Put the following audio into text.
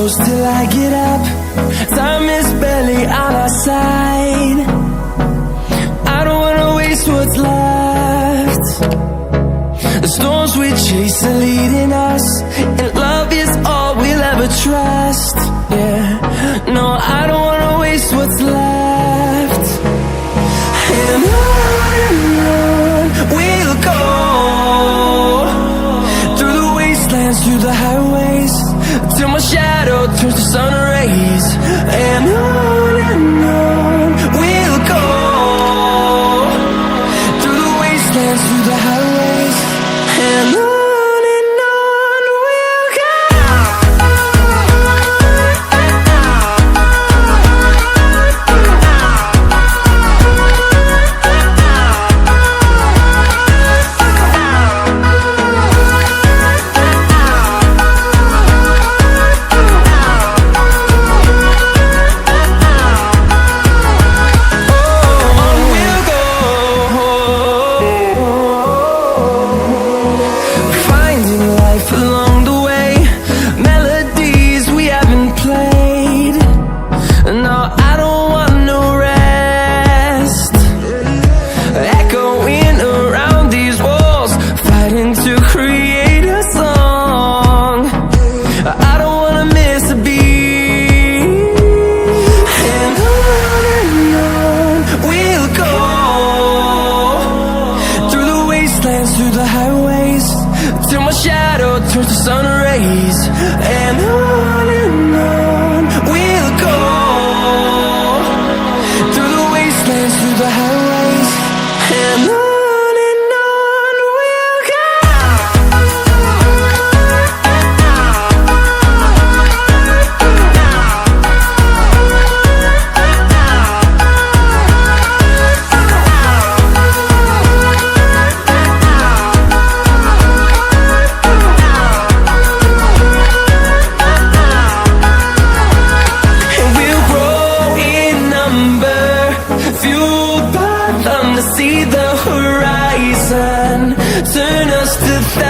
close till I get up. Time is barely on our side. I don't wanna waste what's left. The storms we chase are leading us, and love is all we'll ever trust. Yeah, no, I don't wanna waste what's left. And on we'll go, through the wastelands, through the highways, till my shadow turns to sun rays. And on we'll go, through the wastelands, through the highways, and on we'll go. Through the highways, till my shadow turns to sun rays. And on we'll go, through the wastelands, through the highways, and on we'll go. See the horizon, turn us to thousands.